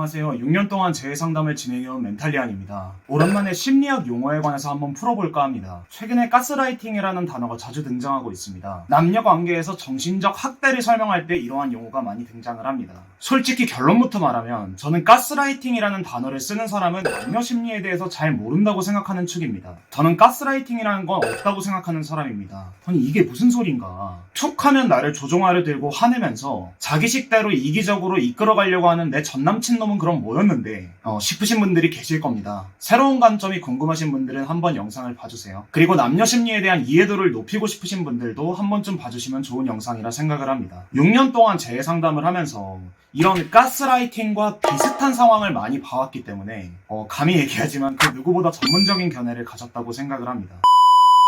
안녕하세요. 6년 동안 재해상담을 진행해온 멘탈리안입니다. 오랜만에 심리학 용어에 관해서 한번 풀어볼까 합니다. 최근에 가스라이팅이라는 단어가 자주 등장하고 있습니다. 남녀 관계에서 정신적 학대를 설명할 때 이러한 용어가 많이 등장을 합니다. 솔직히 결론부터 말하면 저는 가스라이팅이라는 단어를 쓰는 사람은 남녀 심리에 대해서 잘 모른다고 생각하는 축입니다. 저는 가스라이팅이라는 건 없다고 생각하는 사람입니다. 아니 이게 무슨 소린가. 툭하면 나를 조종하려 들고 화내면서 자기 식대로 이기적으로 이끌어가려고 하는 내 전남친 놈은 그럼 뭐였는데 싶으신 분들이 계실 겁니다. 새로운 관점이 궁금하신 분들은 한번 영상을 봐주세요. 그리고 남녀 심리에 대한 이해도를 높이고 싶으신 분들도 한 번쯤 봐주시면 좋은 영상이라 생각을 합니다. 6년 동안 재해 상담을 하면서 이런 가스라이팅과 비슷한 상황을 많이 봐왔기 때문에 감히 얘기하지만 그 누구보다 전문적인 견해를 가졌다고 생각을 합니다.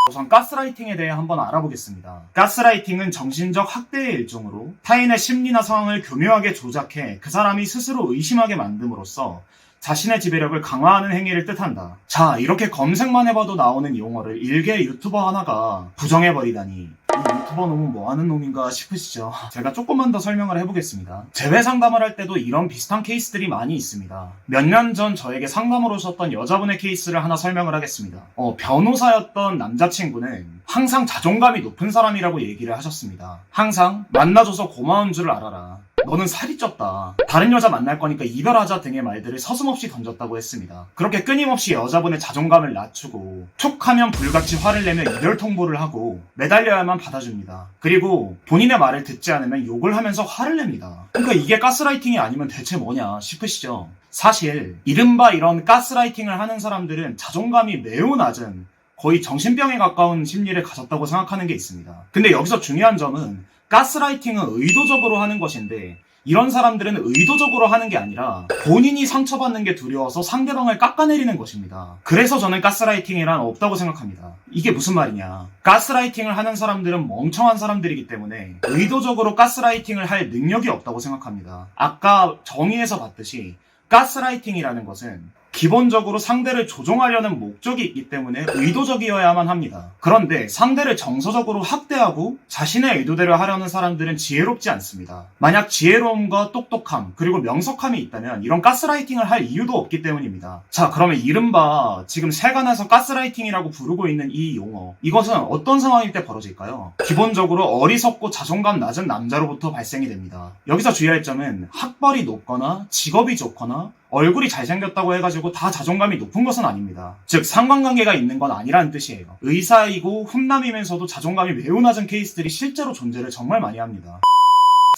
우선 가스라이팅에 대해 한번 알아보겠습니다. 가스라이팅은 정신적 학대의 일종으로 타인의 심리나 상황을 교묘하게 조작해 그 사람이 스스로 의심하게 만듦으로써 자신의 지배력을 강화하는 행위를 뜻한다. 자, 이렇게 검색만 해봐도 나오는 용어를 일개 유튜버 하나가 부정해버리다니 이 유튜버 놈은 뭐하는 놈인가 싶으시죠? 제가 조금만 더 설명을 해보겠습니다. 재회 상담을 할 때도 이런 비슷한 케이스들이 많이 있습니다. 몇 년 전 저에게 상담을 오셨던 여자분의 케이스를 하나 설명을 하겠습니다. 변호사였던 남자친구는 항상 자존감이 높은 사람이라고 얘기를 하셨습니다. 항상 만나줘서 고마운 줄 알아라. 너는 살이 쪘다. 다른 여자 만날 거니까 이별하자 등의 말들을 서슴없이 던졌다고 했습니다. 그렇게 끊임없이 여자분의 자존감을 낮추고 툭하면 불같이 화를 내며 이별 통보를 하고 매달려야만 받아줍니다. 그리고 본인의 말을 듣지 않으면 욕을 하면서 화를 냅니다. 그러니까 이게 가스라이팅이 아니면 대체 뭐냐 싶으시죠? 사실 이른바 이런 가스라이팅을 하는 사람들은 자존감이 매우 낮은 거의 정신병에 가까운 심리를 가졌다고 생각하는 게 있습니다. 근데 여기서 중요한 점은 가스라이팅은 의도적으로 하는 것인데 이런 사람들은 의도적으로 하는 게 아니라 본인이 상처받는 게 두려워서 상대방을 깎아내리는 것입니다. 그래서 저는 가스라이팅이란 없다고 생각합니다. 이게 무슨 말이냐. 가스라이팅을 하는 사람들은 멍청한 사람들이기 때문에 의도적으로 가스라이팅을 할 능력이 없다고 생각합니다. 아까 정의에서 봤듯이 가스라이팅이라는 것은 기본적으로 상대를 조종하려는 목적이 있기 때문에 의도적이어야만 합니다. 그런데 상대를 정서적으로 학대하고 자신의 의도대로 하려는 사람들은 지혜롭지 않습니다. 만약 지혜로움과 똑똑함 그리고 명석함이 있다면 이런 가스라이팅을 할 이유도 없기 때문입니다. 자, 그러면 이른바 지금 세간에서 가스라이팅이라고 부르고 있는 이 용어, 이것은 어떤 상황일 때 벌어질까요? 기본적으로 어리석고 자존감 낮은 남자로부터 발생이 됩니다. 여기서 주의할 점은 학벌이 높거나 직업이 좋거나 얼굴이 잘생겼다고 해가지고 다 자존감이 높은 것은 아닙니다. 즉 상관관계가 있는 건 아니라는 뜻이에요. 의사이고 훈남이면서도 자존감이 매우 낮은 케이스들이 실제로 존재를 정말 많이 합니다.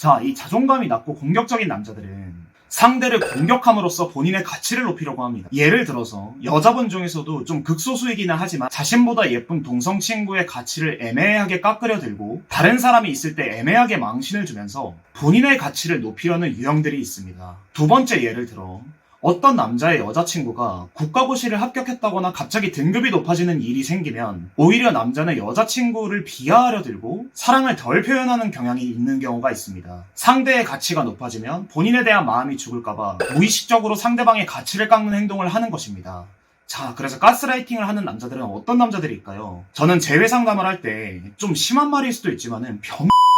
자, 이 자존감이 낮고 공격적인 남자들은 상대를 공격함으로써 본인의 가치를 높이려고 합니다. 예를 들어서 여자분 중에서도 좀 극소수이기는 하지만 자신보다 예쁜 동성 친구의 가치를 애매하게 깎으려 들고 다른 사람이 있을 때 애매하게 망신을 주면서 본인의 가치를 높이려는 유형들이 있습니다. 두 번째 예를 들어 어떤 남자의 여자친구가 국가고시를 합격했다거나 갑자기 등급이 높아지는 일이 생기면 오히려 남자는 여자친구를 비하하려 들고 사랑을 덜 표현하는 경향이 있는 경우가 있습니다. 상대의 가치가 높아지면 본인에 대한 마음이 죽을까봐 무의식적으로 상대방의 가치를 깎는 행동을 하는 것입니다. 자, 그래서 가스라이팅을 하는 남자들은 어떤 남자들일까요? 저는 재회 상담을 할 때 좀 심한 말일 수도 있지만은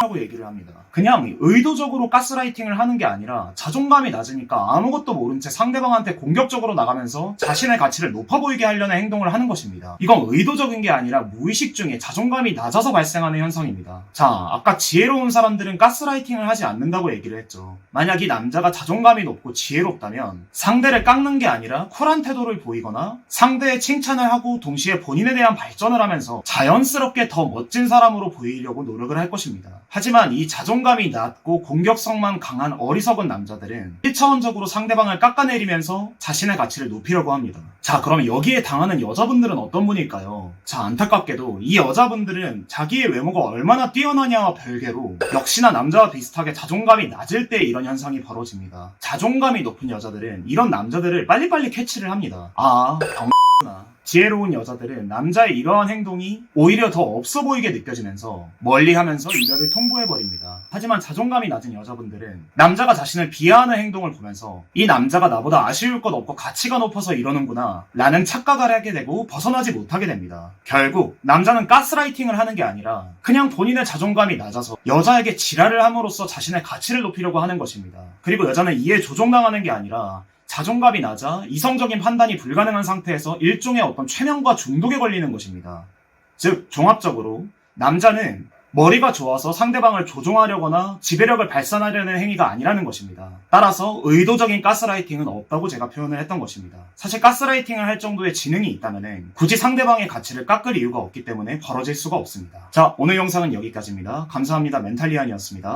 라고 얘기를 합니다. 그냥 의도적으로 가스라이팅을 하는 게 아니라 자존감이 낮으니까 아무것도 모른 채 상대방한테 공격적으로 나가면서 자신의 가치를 높아 보이게 하려는 행동을 하는 것입니다. 이건 의도적인 게 아니라 무의식 중에 자존감이 낮아서 발생하는 현상입니다. 자, 아까 지혜로운 사람들은 가스라이팅을 하지 않는다고 얘기를 했죠. 만약 이 남자가 자존감이 높고 지혜롭다면 상대를 깎는 게 아니라 쿨한 태도를 보이거나 상대의 칭찬을 하고 동시에 본인에 대한 발전을 하면서 자연스럽게 더 멋진 사람으로 보이려고 노력을 할 것입니다. 하지만 이 자존감이 낮고 공격성만 강한 어리석은 남자들은 1차원적으로 상대방을 깎아내리면서 자신의 가치를 높이려고 합니다. 자, 그럼 여기에 당하는 여자분들은 어떤 분일까요? 자, 안타깝게도 이 여자분들은 자기의 외모가 얼마나 뛰어나냐와 별개로 역시나 남자와 비슷하게 자존감이 낮을 때 이런 현상이 벌어집니다. 자존감이 높은 여자들은 이런 남자들을 빨리빨리 캐치를 합니다. 병구나. 지혜로운 여자들은 남자의 이러한 행동이 오히려 더 없어 보이게 느껴지면서 멀리하면서 이별을 통보해버립니다. 하지만 자존감이 낮은 여자분들은 남자가 자신을 비하하는 행동을 보면서 이 남자가 나보다 아쉬울 것 없고 가치가 높아서 이러는구나 라는 착각을 하게 되고 벗어나지 못하게 됩니다. 결국 남자는 가스라이팅을 하는 게 아니라 그냥 본인의 자존감이 낮아서 여자에게 지랄을 함으로써 자신의 가치를 높이려고 하는 것입니다. 그리고 여자는 이에 조종당하는 게 아니라 자존감이 낮아 이성적인 판단이 불가능한 상태에서 일종의 어떤 최면과 중독에 걸리는 것입니다. 즉, 종합적으로 남자는 머리가 좋아서 상대방을 조종하려거나 지배력을 발산하려는 행위가 아니라는 것입니다. 따라서 의도적인 가스라이팅은 없다고 제가 표현을 했던 것입니다. 사실 가스라이팅을 할 정도의 지능이 있다면 굳이 상대방의 가치를 깎을 이유가 없기 때문에 벌어질 수가 없습니다. 자, 오늘 영상은 여기까지입니다. 감사합니다. 멘탈리안이었습니다.